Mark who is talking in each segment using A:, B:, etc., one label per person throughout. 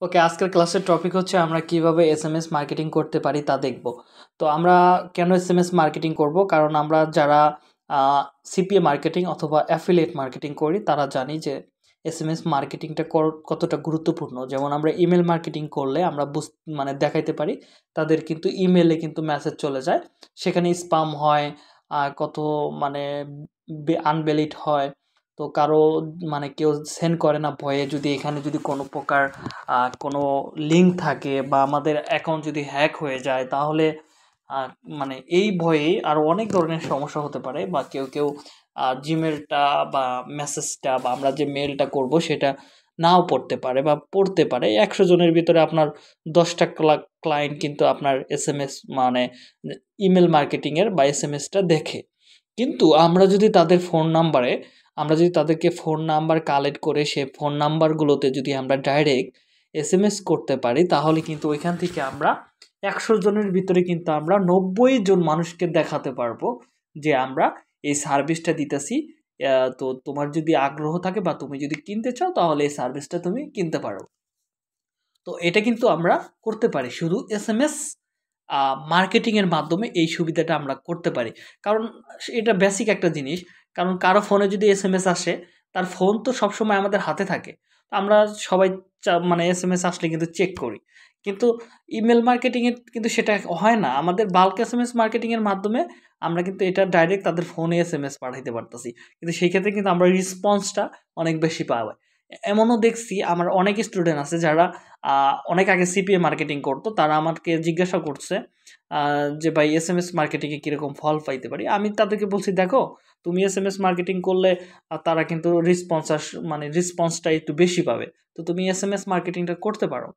A: ওকে, আজকের ক্লাসের টপিক হচ্ছে আমরা কিভাবে এসএমএস মার্কেটিং করতে পারি তা দেখব। তো আমরা কেন এসএমএস মার্কেটিং করব? কারণ আমরা যারা সিপিএ মার্কেটিং অথবা অ্যাফিলিয়েট মার্কেটিং করি তারা জানি যে এসএমএস মার্কেটিংটা কতটা গুরুত্বপূর্ণ। যেমন আমরা ইমেল মার্কেটিং করলে আমরা মানে দেখাইতে পারি তাদের কিন্তু ইমেলে কিন্তু মেসেজ চলে যায়, সেখানে স্পাম হয়, কত মানে আনভ্যালিড হয়। তো কারো মানে কেউ সেন্ড করে না ভয়ে, যদি এখানে যদি কোনো প্রকার কোনো লিঙ্ক থাকে বা আমাদের অ্যাকাউন্ট যদি হ্যাক হয়ে যায় তাহলে মানে এই ভয়ে আরও অনেক ধরনের সমস্যা হতে পারে। বা কেউ কেউ জিমেলটা বা মেসেজটা বা আমরা যে মেলটা করব সেটা নাও পড়তে পারে বা পড়তে পারে। 100 জনের ভিতরে আপনার 10টা ক্লায়েন্ট কিন্তু আপনার এসএমএস মানে ইমেল মার্কেটিংয়ের বা এসএমএসটা দেখে। কিন্তু আমরা যদি তাদেরকে ফোন নাম্বার কালেক্ট করে সে ফোন নাম্বারগুলোতে যদি আমরা ডাইরেক্ট এসএমএস করতে পারি তাহলে কিন্তু ওইখান থেকে আমরা 100 জনের ভিতরে কিন্তু আমরা 90 জন মানুষকে দেখাতে পারবো যে আমরা এই সার্ভিসটা দিতেছি। তো তোমার যদি আগ্রহ থাকে বা তুমি যদি কিনতে চাও তাহলে এই সার্ভিসটা তুমি কিনতে পারো। তো এটা কিন্তু আমরা করতে পারি শুধু এসএমএস মার্কেটিংয়ের মাধ্যমে। এই সুবিধাটা আমরা করতে পারি কারণ এটা বেসিক একটা জিনিস। কারণ কারো ফোনে যদি এসএমএস আসে, তার ফোন তো সবসময় আমাদের হাতে থাকে। তো আমরা সবাই মানে এসএমএস আসলে কিন্তু চেক করি। কিন্তু ইমেল মার্কেটিংয়ে কিন্তু সেটা হয় না। আমাদের বাল্ক এসএমএস মার্কেটিংয়ের মাধ্যমে আমরা কিন্তু এটা ডাইরেক্ট তাদের ফোনে এসএমএস পাঠাইতে পারতেছি। কিন্তু সেই ক্ষেত্রে কিন্তু আমরা রেসপন্সটা অনেক বেশি পাওয়া। এমনও দেখছি আমার অনেক স্টুডেন্ট আছে যারা অনেক আগে সিপিএ মার্কেটিং করতো, তারা আমাকে জিজ্ঞাসা করছে যে ভাই এসএমএস মার্কেটিংয়ে কীরকম ফল পাইতে পারি। আমি তাদেরকে বলছি, দেখো তুমি এসএমএস মার্কেটিং করলে তারা কিন্তু মানে রেসপন্সটা একটু বেশি পাবে। তো তুমি এসএমএস মার্কেটিংটা করতে পারো।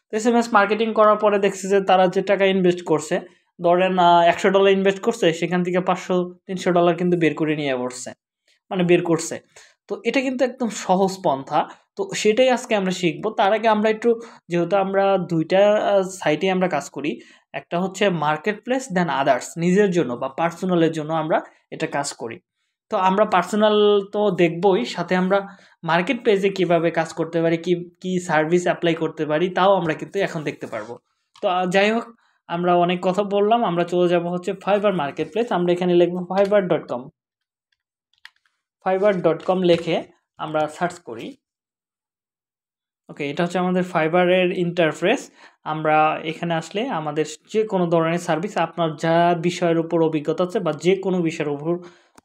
A: তো এসএমএস মার্কেটিং করার পরে দেখছি যে তারা যে টাকা ইনভেস্ট করছে, ধরেন $100 ইনভেস্ট করছে, সেখান থেকে $500-300 কিন্তু বের করে নিয়ে পড়ছে, মানে বের করছে। তো এটা কিন্তু একদম সহজ পন্থা। তো সেটাই আজকে আমরা শিখবো। তার আগে আমরা একটু, যেহেতু আমরা ২টা সাইটে আমরা কাজ করি, একটা হচ্ছে মার্কেট প্লেস, দেন আদার্স, নিজের জন্য বা পার্সোনালের জন্য আমরা এটা কাজ করি। তো আমরা পার্সোনাল তো দেখবই, সাথে আমরা মার্কেট প্লেসে কীভাবে কাজ করতে পারি, কি সার্ভিস অ্যাপ্লাই করতে পারি তাও আমরা কিন্তু এখন দেখতে পারবো। তো যাই হোক, আমরা অনেক কথা বললাম, আমরা চলে যাব হচ্ছে ফাইবার মার্কেট প্লেস। আমরা এখানে লিখবো fiverr.com। fiverr.com লিখে আমরা সার্চ করি। ওকে, এটা হচ্ছে আমাদের ফাইবারের ইন্টারফেস। আমরা এখানে আসলে আমাদের যে কোনো ধরনের সার্ভিস, আপনার যা বিষয়ের উপর অভিজ্ঞতা আছে বা যে কোনো বিষয়ের উপর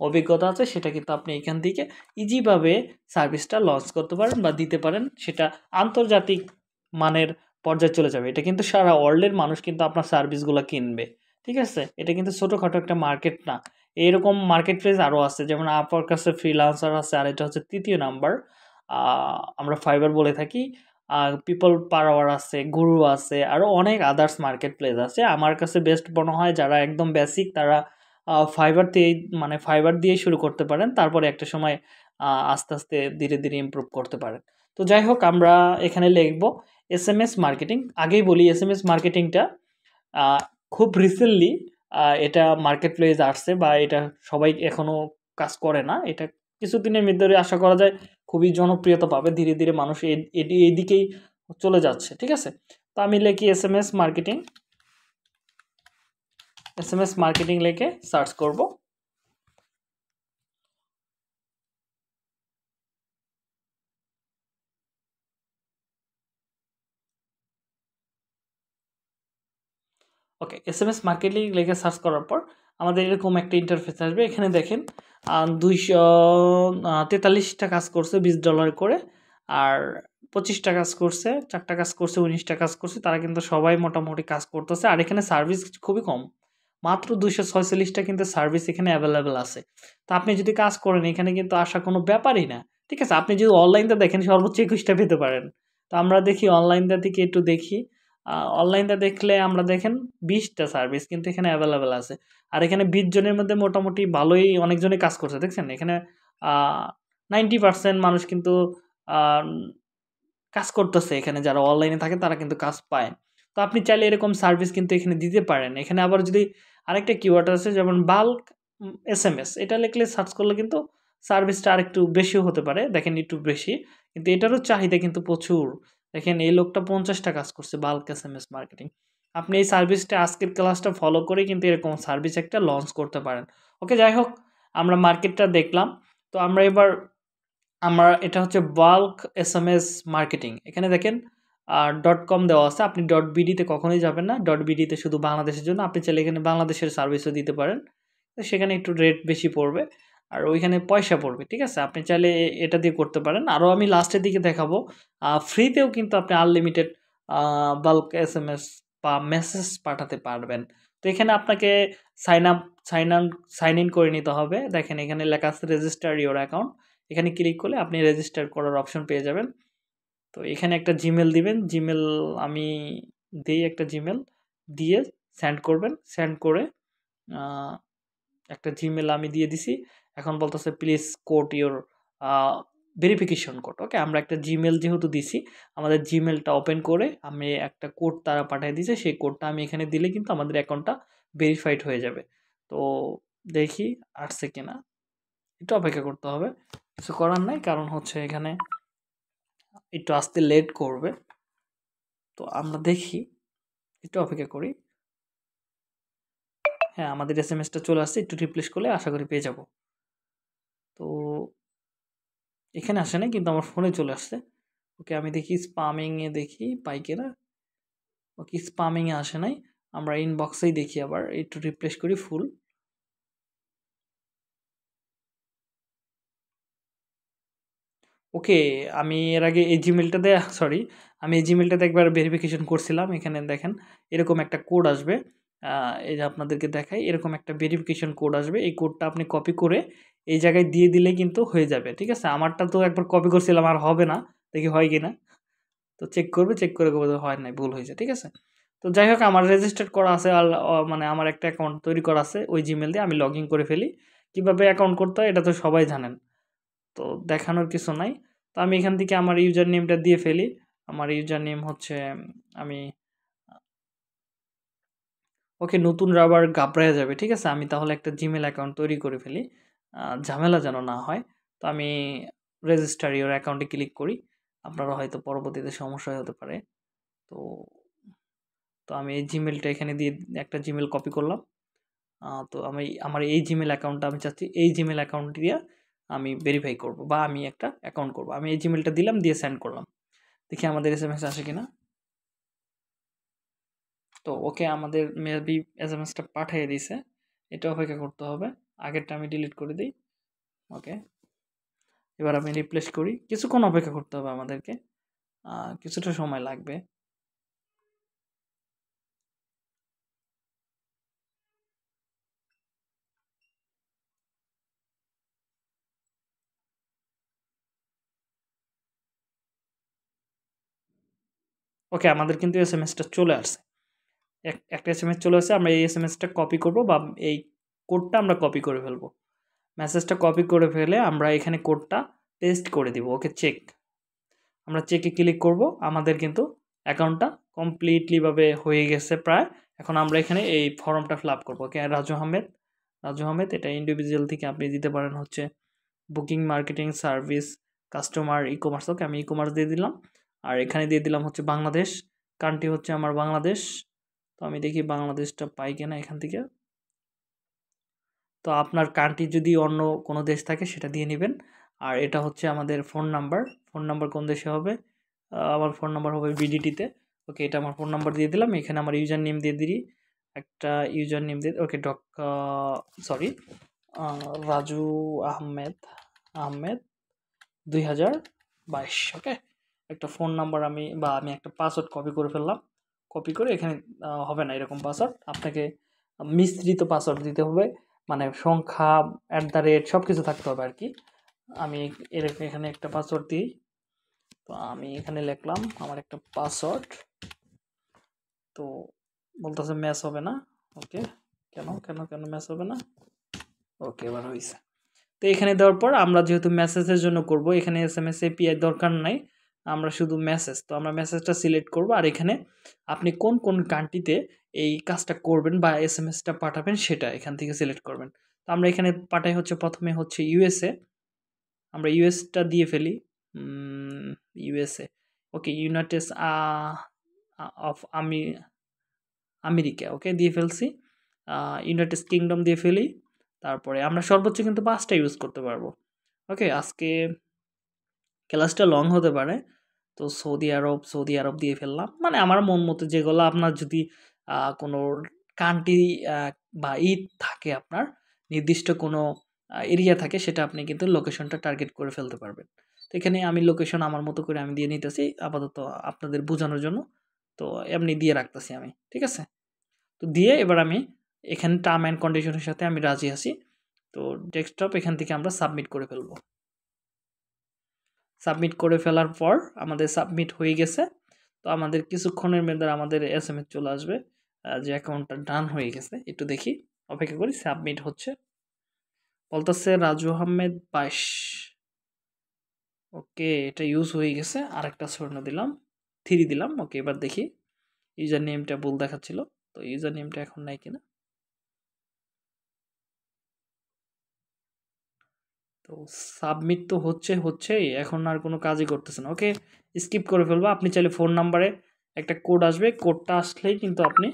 A: অভিজ্ঞতা আছে সেটা কিন্তু আপনি এখান থেকে ইজিভাবে সার্ভিসটা লঞ্চ করতে পারেন বা দিতে পারেন। সেটা আন্তর্জাতিক মানের পর্যায়ে চলে যাবে। এটা কিন্তু সারা ওয়ার্ল্ডের মানুষ কিন্তু আপনার সার্ভিসগুলো কিনবে। ঠিক আছে? এটা কিন্তু ছোটোখাটো একটা মার্কেট না। এরকম মার্কেট প্লেস আরও আছে, যেমন আপওয়ার্ক আছে, ফ্রিল্যান্সার আছে, আর এটা হচ্ছে ৩য় নাম্বার আমরা ফাইবার বলে থাকি। পিপল পার আওয়ার আছে, গুরু আছে, আরও অনেক আদার্স মার্কেট প্লেস আছে। আমার কাছে বেস্ট মনে হয় যারা একদম বেসিক তারা ফাইবার দিয়েই, মানে ফাইবার দিয়েই শুরু করতে পারেন। তারপরে একটা সময় আস্তে আস্তে ধীরে ধীরে ইমপ্রুভ করতে পারেন। তো যাই হোক, আমরা এখানে লিখব এসএমএস মার্কেটিং। আগেই বলি এসএমএস মার্কেটিংটা খুব রিসেন্টলি এটা মার্কেট প্লেস আসছে বা এটা সবাই এখনও কাজ করে না। এটা কিছুদিনের ভিতরে আশা করা যায় খুবই জনপ্রিয়তা পাবে। ধীরে ধীরে মানুষ এই দিকেই চলে যাচ্ছে। ঠিক আছে? তো আমি লিখি এসএমএস মার্কেটিং লিখে সার্চ করব। ওকে, এসএমএস মার্কেটিং লিখে সার্চ করার পর আমাদের এরকম একটা ইন্টারফেস আসবে। এখানে দেখেন 243টা কাজ করছে $20 করে, আর 25টা কাজ করছে, 4টা কাজ করছে, 19টা কাজ করছে। তারা কিন্তু সবাই মোটামুটি কাজ করতেছে। আর এখানে সার্ভিস খুবই কম, মাত্র 246টা কিন্তু সার্ভিস এখানে অ্যাভেলেবেল আছে। তো আপনি যদি কাজ করেন এখানে কিন্তু আসা কোনো ব্যাপারই না। ঠিক আছে? আপনি যদি অনলাইনটা দেখেন সর্বোচ্চ 21টা পেতে পারেন। তো আমরা দেখি অনলাইনটা থেকে একটু দেখি। অনলাইনটা দেখলে আমরা দেখেন 20টা সার্ভিস কিন্তু এখানে অ্যাভেলেবেল আছে। আর এখানে 20 জনের মধ্যে মোটামুটি ভালোই অনেকজনই কাজ করছে। দেখছেন? এখানে আ 90% মানুষ কিন্তু আ কাজ করতেছে। এখানে যারা অনলাইনে থাকে তারা কিন্তু কাজ পায়। তো আপনি চাইলে এরকম সার্ভিস কিন্তু এখানে দিতে পারেন। এখানে আবার যদি আরেকটা কিওয়ার্ড আছে, যেমন বাল্ক এসএমএস, এটা লিখলে সার্চ করলে কিন্তু সার্ভিসটা আরেকটু বেশিও হতে পারে। দেখেন একটু বেশি। কিন্তু এটারও চাহিদা কিন্তু প্রচুর। দেখেন এই লোকটা 50টা কাজ করছে বাল্ক এসএমএস মার্কেটিং। আপনি এই সার্ভিসটা আজকের ক্লাসটা ফলো করে কিন্তু এরকম সার্ভিস একটা লঞ্চ করতে পারেন। ওকে, যাই হোক আমরা মার্কেটটা দেখলাম। তো আমরা এবার এটা হচ্ছে বাল্ক এসএমএস মার্কেটিং। এখানে দেখেন .com দেওয়া আছে। আপনি .bd তে কখনোই যাবেন না। .bd তে শুধু বাংলাদেশের জন্য। আপনি চাইলে এখানে বাংলাদেশের সার্ভিসও দিতে পারেন। তো সেখানে একটু রেট বেশি পড়বে আর ওইখানে পয়সা পড়বে, ঠিক আছে? আপনি চাইলে এটা দিয়ে করতে পারেন। আরও আমি লাস্টের দিকে দেখাবো ফ্রিতেও কিন্তু আপনি আনলিমিটেড বাল্ক এসএমএস বা মেসেজ পাঠাতে পারবেন। তো এখানে আপনাকে sign up sign an sign in করে নিতে হবে। দেখেন এখানে লেখা আছে রেজিস্টার ইওর অ্যাকাউন্ট। এখানে ক্লিক করলে আপনি রেজিস্টার করার অপশন পেয়ে যাবেন। তো এখানে একটা জিমেল দিবেন। জিমেল আমি দেই, একটা জিমেল দিয়ে সেন্ড করবেন। সেন্ড করে একটা জিমেল আমি দিয়ে দিছি। এখন বলতেছে please code your verification code. Okay, আমরা একটা জিমেল যেহেতু দিছি, আমাদের জিমেলটা ওপেন করে আমি একটা কোড তারা পাঠিয়ে দিয়েছে, সেই কোডটা আমি এখানে দিলে কিন্তু আমাদের অ্যাকাউন্টটা ভেরিফাইড হয়ে যাবে। তো দেখি আসছে কিনা, একটু অপেক্ষা করতে হবে। কিছু করার নাই, কারণ হচ্ছে এখানে একটু আসতে লেট করবে। তো আমরা দেখি, একটু অপেক্ষা করি। হ্যাঁ, আমাদের এসএমএসটা চলে আসছে। একটু রিপ্লেস করলে আশা করি পেয়ে যাব। তো এখানে আসে নাই, কিন্তু আমার ফোনে চলে আসছে। ওকে, আমি দেখি স্পামিংয়ে দেখি পাই কিনা। ওকে, স্পামিংয়ে আসে নাই। আমরা ইনবক্সেই দেখি, আবার একটু রিপ্লেস করি ফুল। ওকে, আমি এর আগে এই জিমেলটাতে সরি, আমি এই জিমেলটাতে একবার ভেরিফিকেশন করছিলাম। এখানে দেখেন এরকম একটা কোড আসবে। এই যে আপনাদেরকে দেখাই, এরকম একটা ভেরিফিকেশন কোড আসবে। এই কোডটা আপনি কপি করে এই জায়গায় দিয়ে দিলে কিন্তু হয়ে যাবে, ঠিক আছে? আমারটা তো একবার কপি করছিলাম, আর হবে না। দেখি হয় কিনা। তো চেক করবে, চেক করে বলবে হয় নাই, ভুল হয়েছে, ঠিক আছে? তো যাই হোক, আমার রেজিস্টার্ড করা আছে আর মানে আমার একটা অ্যাকাউন্ট তৈরি করা আছে ওই জিমেল দিয়ে। আমি লগ ইন করে ফেলি। কীভাবে অ্যাকাউন্ট করতে হয় এটা তো সবাই জানেন। তো দেখানোর কিছু নাই। তো আমি এখান থেকে আমার ইউজার নেমটা দিয়ে ফেলি। আমার ইউজার নেম হচ্ছে আমি ওকে, নতুনরা আবার ঘাবড়ায়া যাবে, ঠিক আছে? আমি তাহলে একটা জিমেল অ্যাকাউন্ট তৈরি করে ফেলি। ঝামেলা যেন না হয়। তো আমি রেজিস্টার ইওর অ্যাকাউন্টে ক্লিক করি। আপনারও হয়তো পরবর্তীতে সমস্যা হতে পারে। তো তো আমি এই জিমেলটা এখানে দিয়ে একটা জিমেল কপি করলাম। তো আমি আমার এই জিমেল অ্যাকাউন্টটা আমি চাচ্ছি এই জিমেল অ্যাকাউন্ট দিয়ে আমি ভেরিফাই করব বা আমি একটা অ্যাকাউন্ট করব। আমি এই জিমেলটা দিলাম, দিয়ে সেন্ড করলাম। দেখি আমাদের এসএমএস আসে কিনা। তো ওকে, আমাদের মেবি এসএমএসটা পাঠিয়ে দিয়েছে। এটা অপেক্ষা করতে হবে। আগেরটা আমি ডিলিট করে দিই। ওকে, এবার আমি রিপ্লেস করি। কিছুক্ষণ অপেক্ষা করতে হবে আমাদেরকে। কিছুটা সময় লাগবে। ওকে, আমাদের কিন্তু এসএমএসটা চলে আসছে। একটা এসএমএস চলে আসছে। আমরা এই এসএমএসটা কপি করব বা এই কোডটা আমরা কপি করে ফেলবো। মেসেজটা কপি করে ফেলে আমরা এখানে কোডটা পেস্ট করে দিব। ওকে, চেক। আমরা চেকে ক্লিক করব। আমাদের কিন্তু অ্যাকাউন্টটা কমপ্লিটলি ভাবে হয়ে গেছে প্রায়। এখন আমরা এখানে এই ফর্মটা ফিল আপ করবো। ওকে, রাজু আহমেদ এটা ইন্ডিভিজুয়াল থেকে আপনি দিতে পারেন হচ্ছে booking, marketing, service, customer, e commerce. Okay, আমি ই কমার্স দিয়ে দিলাম। আর এখানে দিয়ে দিলাম হচ্ছে বাংলাদেশ। কান্ট্রি হচ্ছে আমার বাংলাদেশ। তো আমি দেখি বাংলাদেশটা পাই কিনা এখান থেকে। তো আপনার কান্ট্রি যদি অন্য কোনো দেশ থাকে সেটা দিয়ে নেবেন। আর এটা হচ্ছে আমাদের ফোন নাম্বার। ফোন নাম্বার কোন দেশে হবে? আমার ফোন নাম্বার হবে বিডিটিতে। ওকে, এটা আমার ফোন নাম্বার দিয়ে দিলাম। এখানে আমার ইউজার নেম দিয়ে দিই। একটা ইউজার নেম দিয়ে ওকে সরি রাজু আহমেদ 2022। ওকে, একটা ফোন নাম্বার আমি একটা পাসওয়ার্ড কপি করে ফেললাম। কপি করে এখানে হবে না এরকম পাসওয়ার্ড, আপনাকে মিশ্রিত পাসওয়ার্ড দিতে হবে। মানে সংখ্যা সব কিছু থাকতে হবে আর কি। আমি এখানে একটা পাসওয়ার্ড দিই। তো আমি এখানে লিখলাম আমার একটা পাসওয়ার্ড। তো বলতেছে ম্যাচ হবে না। ওকে, কেন ম্যাচ হবে না? ওকে, এবার হয়েছে। তো এখানে দেওয়ার পর আমরা যেহেতু মেসেজের জন্য করব, এখানে এসএমএস এপিআই দরকার নাই, আমরা শুধু মেসেজ। তো আমরা মেসেজটা সিলেক্ট করব। আর এখানে আপনি কোন কোন কান্ট্রিতে এই কাজটা করবেন বা এসএমএসটা পাঠাবেন সেটা এখান থেকে সিলেক্ট করবেন। তো আমরা এখানে পাঠাই হচ্ছে প্রথমে হচ্ছে ইউএসএ। আমরা ইউএসটা দিয়ে ফেলি। USA okay, United of America, okay দিয়ে ফেলছি। ইউনাইটেড কিংডম দিয়ে ফেলি। তারপরে আমরা সর্বোচ্চ কিন্তু 5টা ইউজ করতে পারবো। ওকে, আজকে ক্লাসটা লং হতে পারে। তো সৌদি আরব দিয়ে ফেললাম। মানে আমার মন মতো যেগুলো আপনার যদি কোনো কান্ট্রি বা থাকে আপনার নির্দিষ্ট কোনো এরিয়া থাকে, সেটা আপনি কিন্তু লোকেশনটা টার্গেট করে ফেলতে পারবেন। তো এখানে আমি লোকেশন আমার মতো করে আমি দিয়ে নিতেছি আপাতত আপনাদের বোঝানোর জন্য। তো এমনি দিয়ে রাখতেছি আমি, ঠিক আছে? তো দিয়ে এবার আমি এখানে টার্ম অ্যান্ড কন্ডিশনের সাথে আমি রাজি আছি। তো ডেস্কটপ এখান থেকে আমরা সাবমিট করে ফেলবো। সাবমিট করে ফেলার পর আমাদের সাবমিট হয়ে গেছে। তো আমাদের কিছুক্ষণের মধ্যে আমাদের এসএমএস চলে আসবে যে অ্যাকাউন্টটা ডান হয়ে গেছে। একটু দেখি, অপেক্ষা করি। সাবমিট হচ্ছে, বলতেছে রাজু আহমেদ 22। ওকে, এটা ইউজ হয়ে গেছে। আরেকটা স্বর্ণ দিলাম, 3 দিলাম। ওকে, এবার দেখি ইউজার নেমটা ভুল দেখাচ্ছিল। তো ইউজার নেমটা এখন নাই কিনা। তো সাবমিট তো হচ্ছেই, এখন আর কোনো কাজই করতেছে না। ওকে, স্কিপ করে ফেলবো। আপনি চাইলে ফোন নাম্বারে একটা কোড আসবে, কোডটা আসলেই কিন্তু আপনি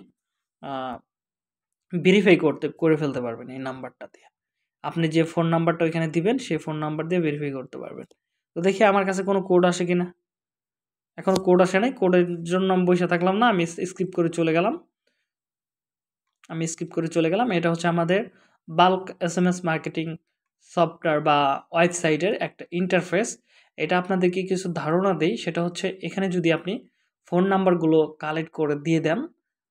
A: ভেরিফাই করে ফেলতে পারবেন এই নাম্বারটা দিয়ে। আপনি যে ফোন নাম্বারটা ওইখানে দিবেন সেই ফোন নাম্বার দিয়ে ভেরিফাই করতে পারবেন। তো দেখি আমার কাছে কোনো কোড আসে কিনা। এখনো কোড আসে নাই, কোডের জন্য আমি বসে থাকলাম না, আমি স্কিপ করে চলে গেলাম। এটা হচ্ছে আমাদের বাল্ক এসএমএস মার্কেটিং সফটওয়্যার বা ওয়েবসাইটের একটা ইন্টারফেস। এটা আপনাদেরকে কিছু ধারণা দেই, সেটা হচ্ছে এখানে যদি আপনি ফোন নাম্বারগুলো কালেক্ট করে দিয়ে দেন,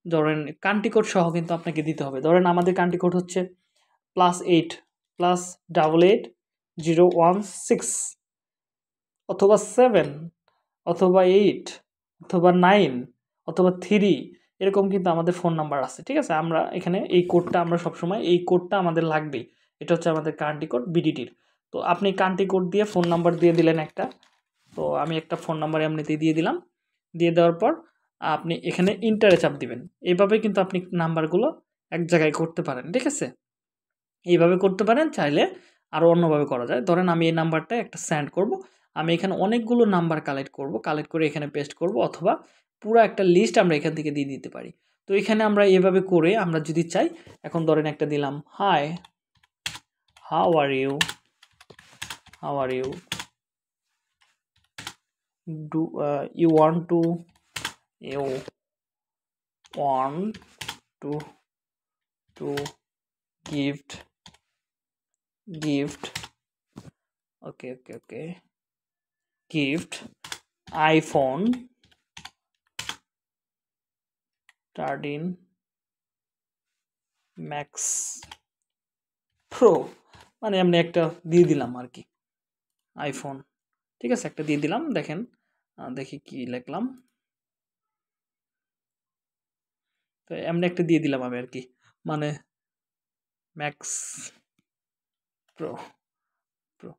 A: ধরেন কান্ট্রি কোড সহ কিন্তু আপনাকে দিতে হবে। ধরেন আমাদের কান্ট্রি কোড হচ্ছে +8 +88 016 অথবা 7 অথবা 8 অথবা 9 অথবা 3, এরকম কিন্তু আমাদের ফোন নাম্বার আছে, ঠিক আছে? আমরা এখানে এই কোডটা আমরা সবসময় এই কোডটা আমাদের লাগবেই। এটা হচ্ছে আমাদের কান্ট্রি কোড বিডিটির। তো আপনি কান্ট্রি কোড দিয়ে ফোন নাম্বার দিয়ে দিলেন একটা। তো আমি একটা ফোন নাম্বার এমনিতেই দিয়ে দিলাম। দিয়ে দেওয়ার পর আপনি এখানে ইন্টারে চাপ দিবেন। এইভাবে কিন্তু আপনি নাম্বারগুলো এক জায়গায় করতে পারেন, ঠিক আছে? এইভাবে করতে পারেন, চাইলে আরও অন্যভাবে করা যায়। ধরেন আমি এই নাম্বারটা একটা সেন্ড করব। আমি এখানে অনেকগুলো নাম্বার কালেক্ট করে এখানে পেস্ট করব, অথবা পুরো একটা লিস্ট আমরা এখান থেকে দিয়ে দিতে পারি। তো এখানে আমরা এভাবে করে আমরা যদি চাই, এখন ধরেন একটা দিলাম, hi, how are you, do you want to you want to to gift gift okay gift iPhone 13 Max Pro, মানে এমনি একটা দিয়ে দিলাম আর কি, আইফোন, ঠিক আছে? একটা দিয়ে দিলাম। দেখেন, দেখি কি লিখলাম। তো এমনি একটা দিয়ে দিলাম আমি আর কি, মানে ম্যাক্স প্রো প্রো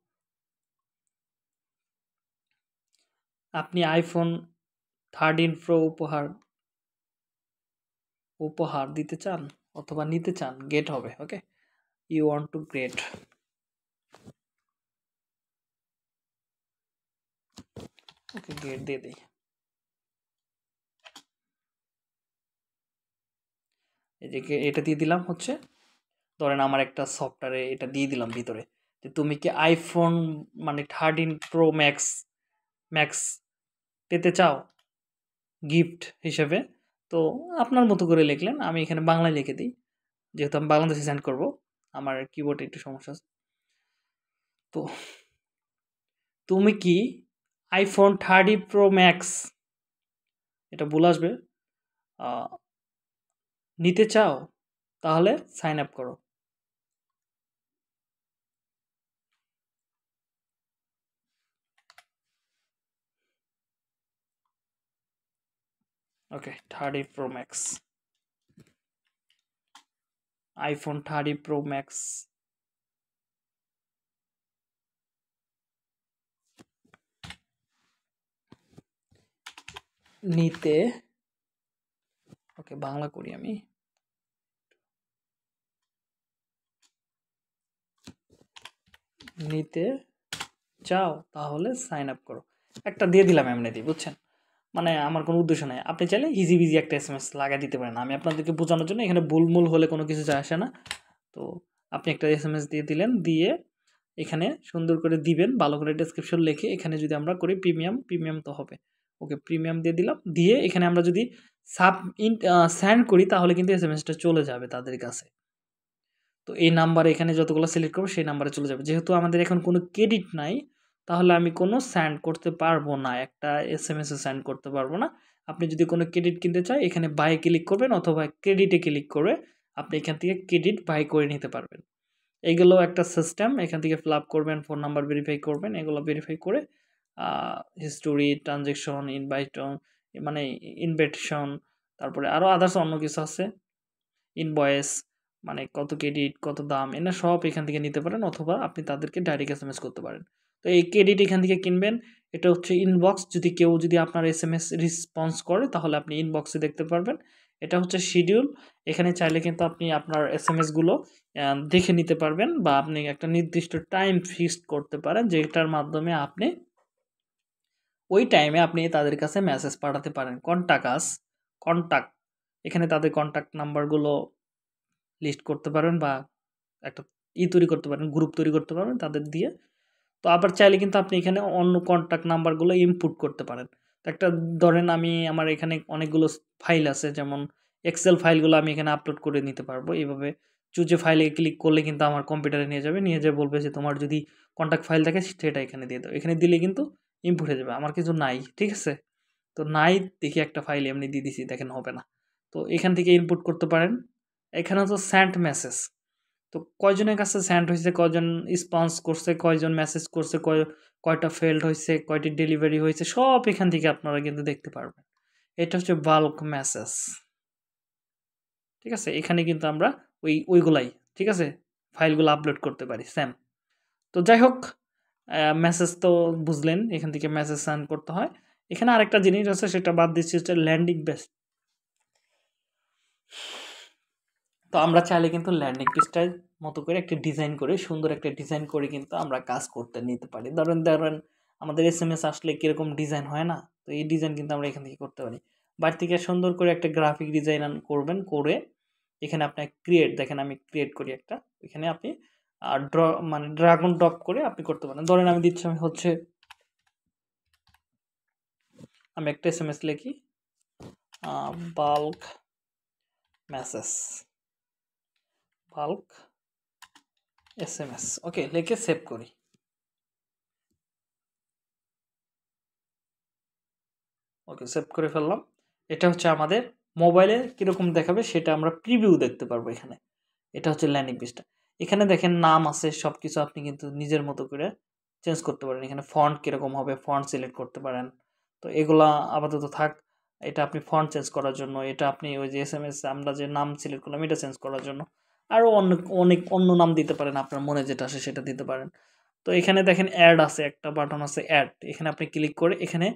A: আপনি iPhone 13 Pro উপহার দিতে চান অথবা নিতে চান, গেট হবে। Okay, you want to get. Okay, get দিয়ে দিই। এই যে এটা দিয়ে দিলাম হচ্ছে, ধরেন আমার একটা সফটওয়্যারে এটা দিয়ে দিলাম ভিতরে, যে তুমি কি আইফোন মানে 13 প্রো ম্যাক্স পেতে চাও গিফট হিসেবে। তো আপনার মতো করে লিখলেন, আমি এখানে বাংলায় লিখে দিই, যেহেতু আমি বাংলাদেশে সেন্ড করব, আমার কিবোর্ডে একটু সমস্যা আছে। তো তুমি কি আইফোন 13 প্রো ম্যাক্স, এটা ভুল আসবে, নিতে চাও, তাহলে সাইন আপ করো। ওকে, 13 pro max, iPhone 13 pro max নিতে, ওকে বাংলা করি আমি, নিতে চাও তাহলে সাইন আপ করো। একটা দিয়ে দিলাম এমনি দিই, বুঝছেন? মানে আমার কোনো উদ্দেশ্য নাই। আপনি চাইলে ইজি বিজি একটা এসএমএস লাগায় দিতে পারেন। আমি আপনাদেরকে বোঝানোর জন্য এখানে ভুল-মূল হলে কোনো কিছু যায় আসে না। তো আপনি একটা এসএমএস দিয়ে দিলেন, দিয়ে এখানে সুন্দর করে দিবেন, ভালো করে ডেসক্রিপশন লিখে এখানে যদি আমরা করি প্রিমিয়াম তো হবে। ওকে প্রিমিয়াম দিয়ে দিলাম। দিয়ে এখানে আমরা যদি সেন্ড করি তাহলে কিন্তু এসএমএসটা চলে যাবে তাদের কাছে। তো এই নাম্বারে এখানে যতগুলো সিলেক্ট করব সেই নাম্বারে চলে যাবে। যেহেতু আমাদের এখন কোনো ক্রেডিট নাই, তাহলে আমি কোনো সেন্ড করতে পারবো না। একটা এসএমএসও সেন্ড করতে পারবো না। আপনি যদি কোনো ক্রেডিট কিনতে চান এখানে বাই ক্লিক করবেন অথবা ক্রেডিটে ক্লিক করে আপনি এখান থেকে ক্রেডিট বাই করে নিতে পারবেন। এইগুলো একটা সিস্টেম। এখান থেকে ফিল আপ করবেন, ফোন নাম্বার ভেরিফাই করবেন। এগুলো ভেরিফাই করে হিস্টোরি, ট্রানজ্যাকশন, মানে ইনভাইটেশন, তারপরে আরও আদার্স অন্য কিছু আছে। ইনভয়েস মানে কত ক্রেডিট, কত দাম, এরা সব এখান থেকে নিতে পারেন অথবা আপনি তাদেরকে ডাইরেক্ট এসএমএস করতে পারেন। তো এই ক্রেডিট এখান থেকে কিনবেন। এটা হচ্ছে ইনবক্স। কেউ যদি আপনার এসএমএস রেসপন্স করে তাহলে আপনি ইনবক্সে দেখতে পারবেন। এটা হচ্ছে শিডিউল। এখানে চাইলে কিন্তু আপনি আপনার এসএমএসগুলো দেখে নিতে পারবেন বা আপনি একটা নির্দিষ্ট টাইম ফিক্সড করতে পারেন যেটার মাধ্যমে আপনি ওই টাইমে আপনি তাদের কাছে মেসেজ পাঠাতে পারেন। কন্টাক্ট এখানে তাদের কন্টাক্ট নাম্বারগুলো লিস্ট করতে পারবেন বা একটা তৈরি করতে পারেন, গ্রুপ তৈরি করতে পারবেন তাদের দিয়ে। তো আবার চাইলে কিন্তু আপনি এখানে অন্য কন্টাক্ট নাম্বারগুলো ইনপুট করতে পারেন। তো একটা ধরেন আমি আমার এখানে অনেকগুলো ফাইল আছে, যেমন এক্সেল ফাইলগুলো আমি এখানে আপলোড করে নিতে পারবো। এইভাবে চুজে ফাইলে ক্লিক করলে কিন্তু আমার কম্পিউটারে নিয়ে যাবে, নিয়ে যেয়ে বলবে যে তোমার যদি কন্টাক্ট ফাইল থাকে সেটা এখানে দিয়ে দাও। এখানে দিলে কিন্তু ইনপুট হয়ে যাবে। আমার কিছু নাই, ঠিক আছে? তো নাই দেখি একটা ফাইল এমনি দিয়ে দিছি, দেখেন হবে না। তো এখান থেকে ইনপুট করতে পারেন। এখানে তো সেন্ড মেসেজ। তো কয়জনের কাছে সেন্ড হইছে, কয়জন রেসপন্স করছে, কয়জন মেসেজ করছে, কয়টা ফেইলড হইছে, কয়টি ডেলিভারি হয়েছে, সব এখান থেকে আপনারা কিন্তু দেখতে পারবেন। এটা হচ্ছে বাল্ক মেসেজ। ঠিক আছে? এখানে কিন্তু আমরা ওইগুলাই, ঠিক আছে? ফাইলগুলো আপলোড করতে পারি সেম। তো যাই হোক, মেসেজ তো বুঝলেন, এখান থেকে মেসেজ সেন্ড করতে হয়। এখানে আরেকটা জিনিস আছে সেটা বাদ দিচ্ছি, হচ্ছে ল্যান্ডিং পেজ। তো আমরা চাইলে কিন্তু ল্যান্ডিং পেজটার মতো করে একটা ডিজাইন করে, সুন্দর একটা ডিজাইন করে কিন্তু আমরা কাজ করতে নিতে পারি। ধরেন আমাদের এসএমএস আসলে কিরকম ডিজাইন হয় না? তো এই ডিজাইন কিন্তু আমরা এখান থেকে করতে পারি। বাড়ি থেকে সুন্দর করে একটা গ্রাফিক ডিজাইন করবেন, করে এখানে আপনার দেখেন আমি ক্রিয়েট করি একটা। এখানে আপনি মানে ড্রাগন ড্রপ করে আপনি করতে পারেন। ধরেন আমি দিচ্ছি, আমি একটা এসএমএস লিখি, বাল্ক মেসেজ, বাল্ক এসএমএস, ওকে লিখে সেভ করি। ওকে সেভ করে ফেললাম। এটা হচ্ছে আমাদের মোবাইলে কীরকম দেখাবে সেটা আমরা প্রিভিউ দেখতে পারবো এখানে। এটা হচ্ছে ল্যান্ডিং পেজটা। এখানে দেখেন নাম আছে, সব কিছু আপনি কিন্তু নিজের মতো করে চেঞ্জ করতে পারেন। এখানে ফন্ট কীরকম হবে, ফন্ট সিলেক্ট করতে পারেন। তো এগুলা আপাতত থাক। এটা আপনি ফন্ট চেঞ্জ করার জন্য, এটা আপনি ওই যে এসএমএস আমরা যে নাম সিলেক্ট করলাম এটা চেঞ্জ করার জন্য, আরও অনেক অন্য নাম দিতে পারেন, আপনার মনে যেটা আসে সেটা দিতে পারেন। তো এখানে দেখেন অ্যাড আছে, একটা বাটন আছে অ্যাড। এখানে আপনি ক্লিক করে এখানে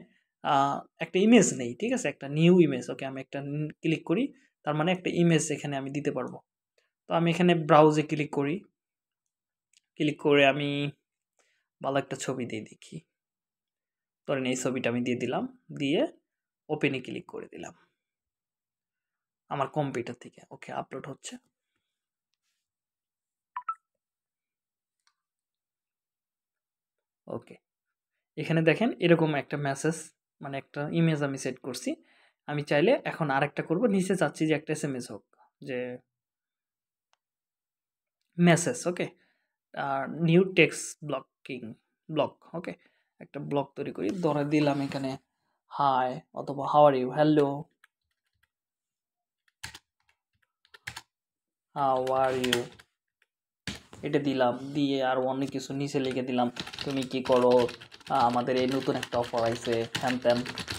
A: একটা ইমেজ নেই, ঠিক আছে? একটা নিউ ইমেজ। ওকে আমি একটা ক্লিক করি, তার মানে একটা ইমেজ এখানে আমি দিতে পারবো। তো আমি এখানে ব্রাউজে ক্লিক করি, ক্লিক করে আমি ভালো একটা ছবি দিয়ে দেখি। ধরেন এই ছবিটা আমি দিয়ে দিলাম, দিয়ে ওপেনে ক্লিক করে দিলাম আমার কম্পিউটার থেকে। ওকে আপলোড হচ্ছে। ওকে এখানে দেখেন এরকম একটা মেসেজ, মানে একটা ইমেজ আমি সেট করছি। আমি চাইলে এখন আরেকটা করব, নিচে চাচ্ছি যে একটা এসএমএস হোক, যে মেসেজ। ওকে আর নিউ টেক্সট ব্লক। ওকে একটা ব্লক তৈরি করি, ধরে দিলাম এখানে হাই অথবা how are you, hello how are you, এটা দিলাম। দিয়ে আর অনেক কিছু নিচে লিখে দিলাম, তুমি কি করো, আমাদের এই নতুন একটা অফার আইছে, হ্যান ত্যান,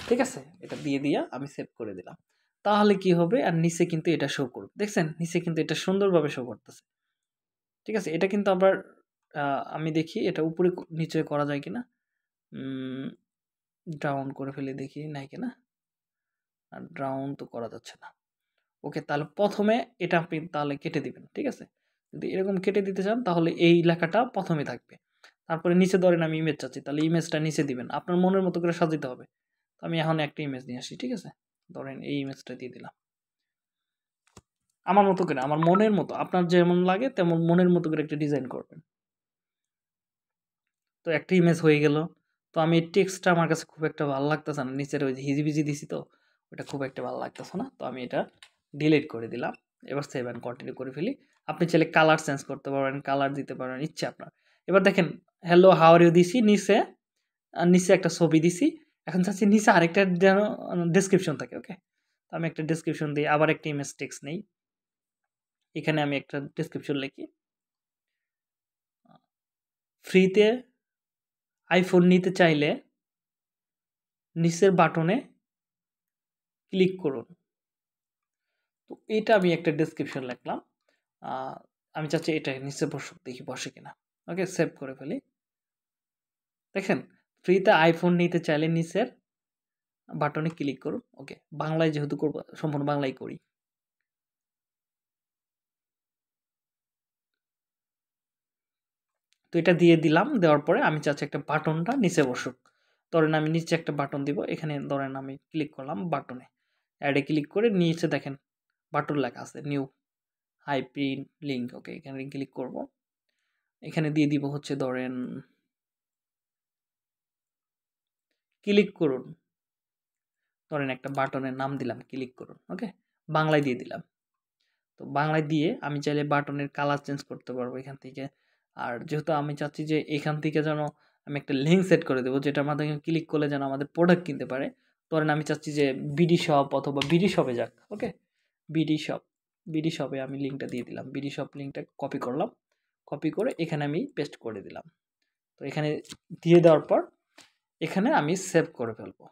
A: ঠিক আছে? এটা দিয়ে আমি সেভ করে দিলাম। তাহলে কি হবে, আর নিচে কিন্তু এটা শো করবে, দেখছেন? নিচে কিন্তু এটা সুন্দরভাবে শো করতেছে, ঠিক আছে? এটা কিন্তু আবার আমি দেখি এটা উপরে নিচে করা যায় কিনা, ডাউন করে ফেলে দেখি নাই কিনা, আর ডাউন তো করা যাচ্ছে না। ওকে তাহলে প্রথমে এটা আপনি তাহলে কেটে দিবেন, ঠিক আছে? যদি এরকম কেটে দিতে চান তাহলে এই লেখাটা প্রথমে থাকবে, তারপরে নিচে ধরেন আমি ইমেজ চাচ্ছি, তাহলে ইমেজটা নিচে দিবেন, আপনার মনের মতো করে সাজাতে হবে। তো আমি এখন একটা ইমেজ নিয়ে আসি, ঠিক আছে? ধরেন এই ইমেজটা দিয়ে দিলাম আমার মতো করে, আমার মনের মতো, আপনার যেমন লাগে তেমন মনের মতো করে একটা ডিজাইন করবেন। তো একটা ইমেজ হয়ে গেল। তো আমি টেক্সটটা আমার কাছে খুব একটা ভালো লাগতেছে না, নিচের ওই যে হিজিবিজি দিছি, তো ওটা খুব একটা ভালো লাগতেছে না, তো আমি এটা ডিলিট করে দিলাম। এবার সেভ অ্যান্ড কন্টিনিউ করে ফেলি। আপনি চাইলে কালার চেঞ্জ করতে পারবেন, কালার দিতে পারবেন, ইচ্ছে আপনার। এবার দেখেন হ্যালো হাউ আর ইউ দিছি নিচে, আর নিচে একটা ছবি দিছি। এখন চাচ্ছি নিচে আরেকটা যেন ডেসক্রিপশন থাকে। ওকে, তো আমি একটা ডেসক্রিপশন দিই, আবার একটা ইমেজ টেক্সট নেই, এখানে আমি একটা ডেসক্রিপশন লিখি, ফ্রিতে আইফোন নিতে চাইলে নিচের বাটনে ক্লিক করুন। তো এটা আমি একটা ডেসক্রিপশন লিখলাম। আমি চাচ্ছি এটা নিচে বসুক, দেখি বসে কিনা। ওকে, সেভ করে ফেলি। দেখেন ফ্রিতে আইফোন নিতে চাইলে নিচের বাটনে ক্লিক করুন। ওকে, বাংলায় যেহেতু করবো সম্পূর্ণ বাংলায় করি। তো এটা দিয়ে দিলাম, দেওয়ার পরে আমি চাচ্ছি একটা বাটনটা নিচে বসুক। ধরেন আমি নিচে একটা বাটন দিব, এখানে ধরেন আমি ক্লিক করলাম বাটনে, অ্যাডে ক্লিক করে নিচে দেখেন বাটন লেখা আছে নিউ হাইপ্রিন্ট লিঙ্ক। ওকে, এখানে ক্লিক করব, এখানে দিয়ে দিব হচ্ছে ধরেন ক্লিক করুন, ধরেন একটা বাটনের নাম দিলাম ক্লিক করুন। ওকে, বাংলায় দিয়ে দিলাম। তো বাংলায় দিয়ে আমি চাইলে বাটনের কালার চেঞ্জ করতে পারবো এখান থেকে। আর যেহেতু আমি চাচ্ছি যে এখান থেকে যেন আমি একটা লিঙ্ক সেট করে দেবো, যেটার মাধ্যমে ক্লিক করলে যেন আমাদের প্রোডাক্ট কিনতে পারে। ধরেন আমি চাচ্ছি যে বিডি শপ অথবা বিডি শপে যাক। ওকে, বিডি শপ, বিডি শপে আমি লিঙ্কটা দিয়ে দিলাম, বিডি শপ লিঙ্কটা কপি করলাম, কপি করে এখানে আমি পেস্ট করে দিলাম। তো এখানে দিয়ে দেওয়ার পর এখানে আমি সেভ করে ফেলবো।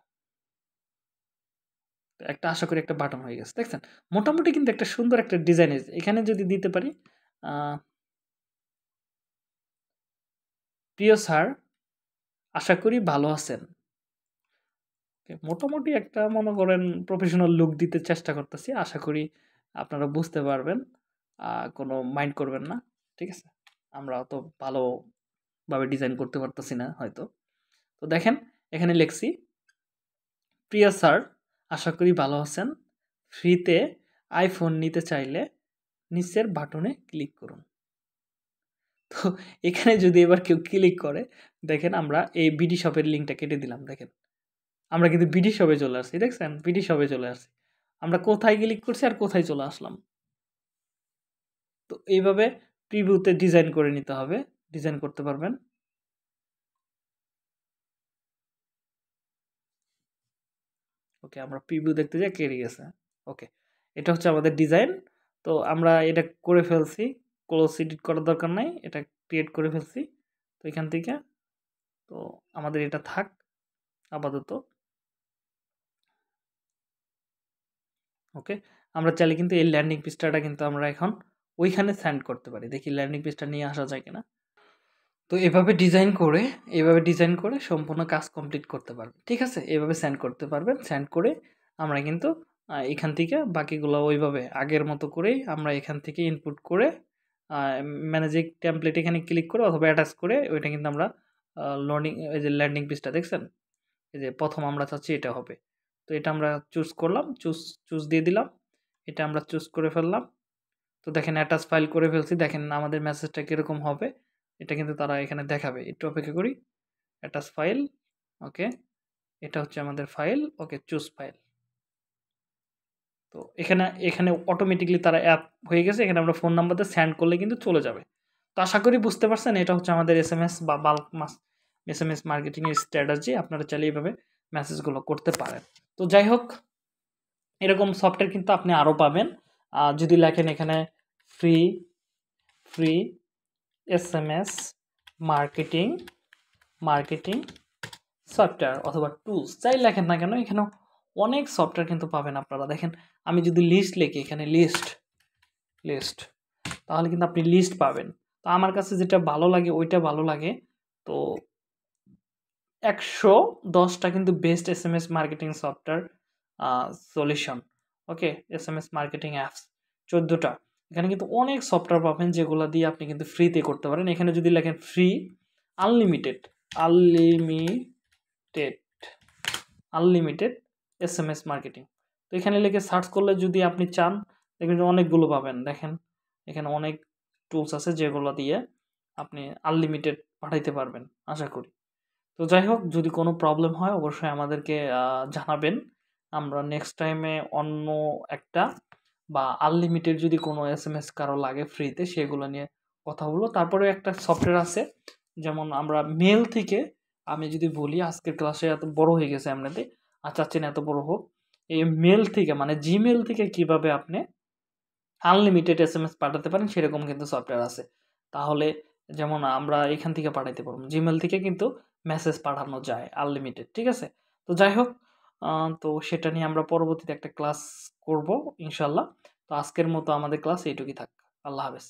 A: একটা আশা করি একটা বাটন হয়ে গেছে, দেখছেন? মোটামুটি কিন্তু একটা সুন্দর একটা ডিজাইন এসেছে। এখানে যদি দিতে পারি প্রিয় স্যার আশা করি ভালো আছেন। মোটামুটি একটা মনে করেন প্রফেশনাল লুক দিতে চেষ্টা করতেছি, আশা করি আপনারা বুঝতে পারবেন, কোনো মাইন্ড করবেন না, ঠিক আছে? আমরা অত ভালোভাবে ডিজাইন করতে পারতেছি না হয়তো। তো দেখেন এখানে লিখছি প্রিয় স্যার আশা করি ভালো আছেন, ফ্রিতে আইফোন নিতে চাইলে নিচের বাটনে ক্লিক করুন। তো এখানে যদি এবার কেউ ক্লিক করে, দেখেন আমরা এই বিডি শপের লিঙ্কটা কেটে দিলাম, দেখেন আমরা কিন্তু বিডি শপে চলে আসছি, দেখছেন? বিডি শপে চলে আসছি, আমরা কোথায় ক্লিক করছি আর কোথায় চলে আসলাম। তো এইভাবে প্রিভিউতে ডিজাইন করে নিতে হবে, ডিজাইন করতে পারবেন। ওকে, আমরা প্রিভিউ দেখতে যাই, কেটে গেছে। ওকে, এটা হচ্ছে আমাদের ডিজাইন। তো আমরা এটা করে ফেলছি, ক্লোজ এডিট করার দরকার নাই, এটা ক্রিয়েট করে ফেলছি। তো এখান থেকে তো আমাদের এটা থাক আপাতত। ওকে, আমরা চাইলে কিন্তু এই ল্যান্ডিং পেজটা কিন্তু আমরা এখন ওইখানে সেন্ড করতে পারি, দেখি ল্যান্ডিং পেজটা নিয়ে আসা যায় কিনা। তো এভাবে ডিজাইন করে সম্পূর্ণ কাজ কমপ্লিট করতে পারবেন, ঠিক আছে? এভাবে সেন্ড করতে পারবেন, সেন্ড করে আমরা কিন্তু এখান থেকে বাকিগুলো ওইভাবে আগের মতো করেই আমরা এখান থেকে ইনপুট করে ম্যানেজিং টেমপ্লেট এখানে ক্লিক করে অথবা অ্যাটাচ করে ওইটা কিন্তু আমরা লোডিং, এই যে ল্যান্ডিং পেজটা দেখছেন, এই যে প্রথম আমরা চাচ্ছি এটা হবে। তো এটা আমরা চুজ করলাম, চুজ দিয়ে দিলাম, এটা আমরা চুজ করে ফেললাম। তো দেখেন অ্যাটাচ ফাইল করে ফেলছি, দেখেন আমাদের মেসেজটা কীরকম হবে এটা কিন্তু তারা এখানে দেখাবে। একটু অপেক্ষা করি, অ্যাটাচ ফাইল। ওকে, এটা হচ্ছে আমাদের ফাইল। ওকে, চুজ ফাইল। তো এখানে এখানে অটোমেটিকলি তারা অ্যাপ হয়ে গেছে, এখানে আমরা ফোন নাম্বারতে সেন্ড করলে কিন্তু চলে যাবে। তো আশা করি বুঝতে পারছেন, এটা হচ্ছে আমাদের এসএমএস বা বাল্ক এসএমএস মার্কেটিংয়ের স্ট্র্যাটেজি। আপনারা চাইলে এইভাবে মেসেজগুলো করতে পারেন। তো যাই হোক, এরকম সফটওয়্যার কিন্তু আপনি আরও পাবেন। যদি লেখেন এখানে free free SMS marketing software অথবা টুলস যাই লেখেন না কেন, এখানে অনেক সফটওয়্যার কিন্তু পাবেন আপনারা। দেখেন আমি যদি লিস্ট লিখি এখানে লিস্ট, তাহলে কিন্তু আপনি লিস্ট পাবেন। তো আমার কাছে যেটা ভালো লাগে ওইটা ভালো লাগে। তো 110টা কিন্তু best SMS marketing software solution. Okay, SMS marketing apps 14টা। এখানে কিন্তু অনেক সফটওয়্যার পাবেন যেগুলো দিয়ে আপনি কিন্তু ফ্রিতে করতে পারেন। এখানে যদি লেখেন free unlimited unlimited SMS marketing. তো এখানে লিখে সার্চ করলে যদি আপনি চান দেখবেন যে অনেকগুলো পাবেন। দেখেন এখানে অনেক টুলস আছে যেগুলো দিয়ে আপনি আনলিমিটেড পাঠাইতে পারবেন আশা করি। তো যাই হোক, যদি কোনো প্রবলেম হয় অবশ্যই আমাদেরকে জানাবেন। আমরা নেক্সট টাইমে অন্য একটা বা আনলিমিটেড যদি কোনো SMS কারো লাগে ফ্রিতে সেগুলো নিয়ে কথা বলবো। তারপরে একটা সফটওয়্যার আছে, যেমন আমরা মেল থেকে, আমি যদি বলি আজকের ক্লাসে এত বড় হয়ে গেছে এমনিতে, আর চাচ্ছি না এত বড় হোক। এই মেল থেকে মানে জিমেল থেকে কিভাবে আপনি আনলিমিটেড SMS পাঠাতে পারেন সেরকম কিন্তু সফটওয়্যার আছে। তাহলে যেমন আমরা এখান থেকে পাঠাইতে পারবো। জিমেইল থেকে কিন্তু মেসেজ পাঠানো যায় আনলিমিটেড। ঠিক আছে? তো যাই হোক, তো সেটা নিয়ে আমরা পরবর্তীতে একটা ক্লাস করব ইনশাআল্লাহ। তো আজকের মতো আমাদের ক্লাস এইটুকুই থাক। আল্লাহ হাফেজ।